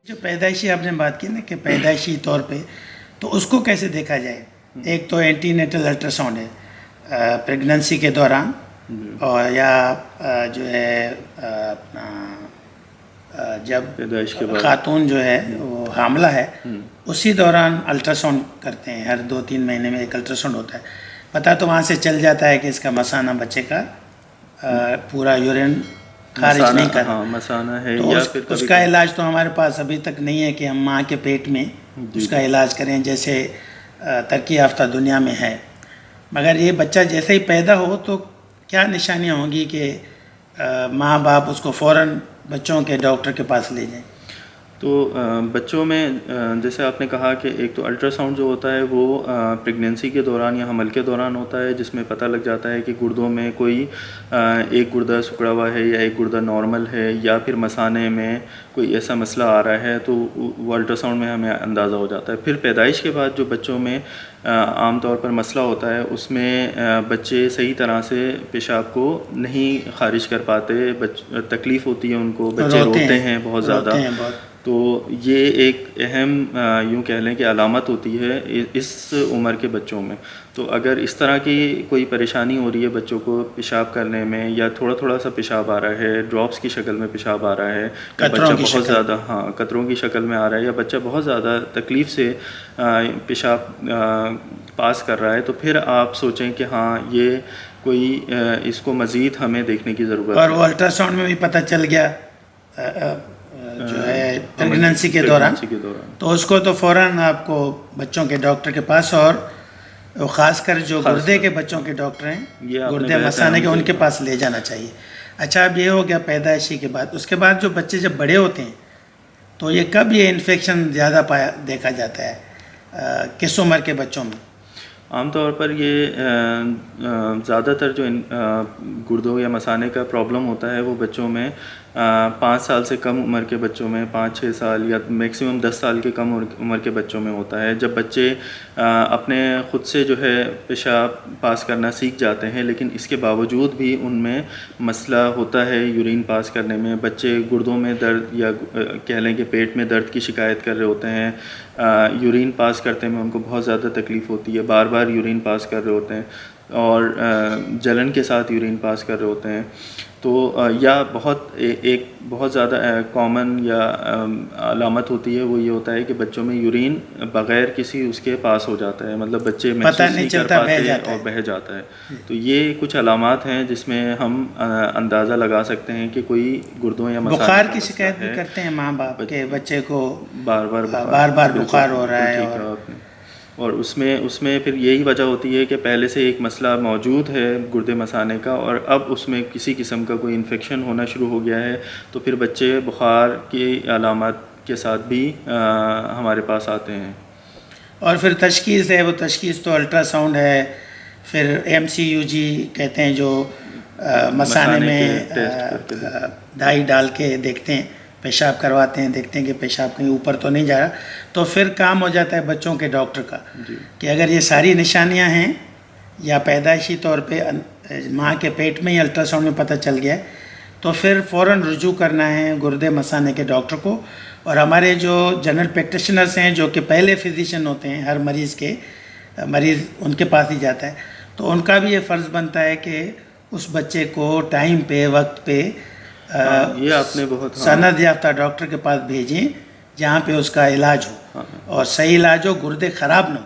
جو پیدائشی آپ نے بات کی نا کہ پیدائشی طور پہ تو اس کو کیسے دیکھا جائے؟ ایک تو اینٹی نیٹل الٹرا ساؤنڈ ہے پریگننسی کے دوران، اور یا جو ہے اپنا جب خاتون جو ہے وہ حاملہ ہے اسی دوران الٹرا ساؤنڈ کرتے ہیں، ہر 2-3 مہینے میں ایک الٹرا ساؤنڈ ہوتا ہے، پتہ تو وہاں سے چل جاتا ہے کہ اس کا مثانہ بچے کا پورا یورین خارج نہیں کر مثانہ ہے، تو یا اس کا علاج تو ہمارے پاس ابھی تک نہیں ہے کہ ہم ماں کے پیٹ میں اس کا علاج کریں جیسے ترقی یافتہ دنیا میں ہے، مگر یہ بچہ جیسے ہی پیدا ہو تو کیا نشانیاں ہوں گی کہ ماں باپ اس کو فوراً بچوں کے ڈاکٹر کے پاس لے جائیں؟ تو بچوں میں جیسے آپ نے کہا کہ ایک تو الٹرا ساؤنڈ جو ہوتا ہے وہ پریگننسی کے دوران یا حمل کے دوران ہوتا ہے، جس میں پتہ لگ جاتا ہے کہ گردوں میں کوئی ایک گردہ سکڑا ہوا ہے یا ایک گردہ نارمل ہے، یا پھر مثانے میں کوئی ایسا مسئلہ آ رہا ہے، تو وہ الٹرا ساؤنڈ میں ہمیں اندازہ ہو جاتا ہے۔ پھر پیدائش کے بعد جو بچوں میں عام طور پر مسئلہ ہوتا ہے، اس میں بچے صحیح طرح سے پیشاب کو نہیں خارج کر پاتے، تکلیف ہوتی ہے ان کو، بچے روتے ہیں بہت زیادہ، تو یہ ایک اہم یوں کہہ لیں کہ علامت ہوتی ہے اس عمر کے بچوں میں۔ تو اگر اس طرح کی کوئی پریشانی ہو رہی ہے بچوں کو پیشاب کرنے میں، یا تھوڑا تھوڑا سا پیشاب آ رہا ہے، ڈراپس کی شکل میں پیشاب آ رہا ہے، یا بچہ بہت زیادہ قطروں کی شکل میں آ رہا ہے، یا بچہ بہت زیادہ تکلیف سے پیشاب پاس کر رہا ہے، تو پھر آپ سوچیں کہ ہاں یہ کوئی اس کو مزید ہمیں دیکھنے کی ضرورت ہے۔ اور وہ الٹرا ساؤنڈ میں بھی پتہ چل گیا جو ہے پریگننسی کے دوران، تو اس کو تو فوراً آپ کو بچوں کے ڈاکٹر کے پاس، اور خاص کر جو گردے کے بچوں کے ڈاکٹر ہیں، گردے مثانے کے، ان کے پاس لے جانا چاہیے۔ اچھا، اب یہ ہو گیا پیدائشی کے بعد، اس کے بعد جو بچے جب بڑے ہوتے ہیں تو یہ کب یہ انفیکشن زیادہ دیکھا جاتا ہے کس عمر کے بچوں میں؟ عام طور پر یہ زیادہ تر جو گردوں یا مثانے کا پرابلم ہوتا ہے وہ بچوں میں 5 سال سے کم عمر کے بچوں میں، 5-6 سال یا میکسیمم 10 سال کے کم عمر کے بچوں میں ہوتا ہے، جب بچے اپنے خود سے جو ہے پیشاب پاس کرنا سیکھ جاتے ہیں، لیکن اس کے باوجود بھی ان میں مسئلہ ہوتا ہے یورین پاس کرنے میں، بچے گردوں میں درد یا کہہ لیں کہ پیٹ میں درد کی شکایت کر رہے ہوتے ہیں، یورین پاس کرتے میں ان کو بہت زیادہ تکلیف ہوتی ہے، بار بار یورین پاس کر رہے ہوتے ہیں، اور جلن کے ساتھ یورین پاس کر رہے ہوتے ہیں، تو یا ایک بہت زیادہ کامن یا علامت ہوتی ہے، وہ یہ ہوتا ہے کہ بچوں میں یورین بغیر کسی اس کے پاس ہو جاتا ہے، مطلب بچے محسوس نہیں کر پاتے اور بہہ جاتا ہے۔ تو یہ کچھ علامات ہیں جس میں ہم اندازہ لگا سکتے ہیں کہ کوئی گردوں یا مثانے بخار کی شکایت بھی کرتے ہیں ماں باپ کہ بچے کو بار بار بخار ہو رہا ہے، اور اس میں پھر یہی وجہ ہوتی ہے کہ پہلے سے ایک مسئلہ موجود ہے گردے مثانے کا، اور اب اس میں کسی قسم کا کوئی انفیکشن ہونا شروع ہو گیا ہے، تو پھر بچے بخار کی علامات کے ساتھ بھی ہمارے پاس آتے ہیں۔ اور پھر تشخیص ہے، وہ تشخیص تو الٹرا ساؤنڈ ہے، پھر MCUG کہتے ہیں جو مثانے میں دائی ڈال کے دیکھتے ہیں، پیشاب کرواتے ہیں، دیکھتے ہیں کہ پیشاب کہیں اوپر تو نہیں جا رہا، تو پھر کام ہو جاتا ہے بچوں کے ڈاکٹر کا کہ اگر یہ ساری نشانیاں ہیں یا پیدائشی طور پہ ماں کے پیٹ میں ہی الٹرا ساؤنڈ میں پتہ چل گیا ہے، تو پھر فوراً رجوع کرنا ہے گردے مثانے کے ڈاکٹر کو۔ اور ہمارے جو جنرل پریکٹیشنرز ہیں جو کہ پہلے فزیشین ہوتے ہیں، ہر مریض ان کے پاس ہی جاتا ہے، تو ان کا بھی یہ فرض بنتا ہے کہ اس بچے کو ٹائم پہ، وقت پہ یہ آپ نے بہت سند یافتہ ڈاکٹر کے پاس بھیجیں جہاں پہ اس کا علاج ہو، اور صحیح علاج ہو، گردے خراب نہ ہو۔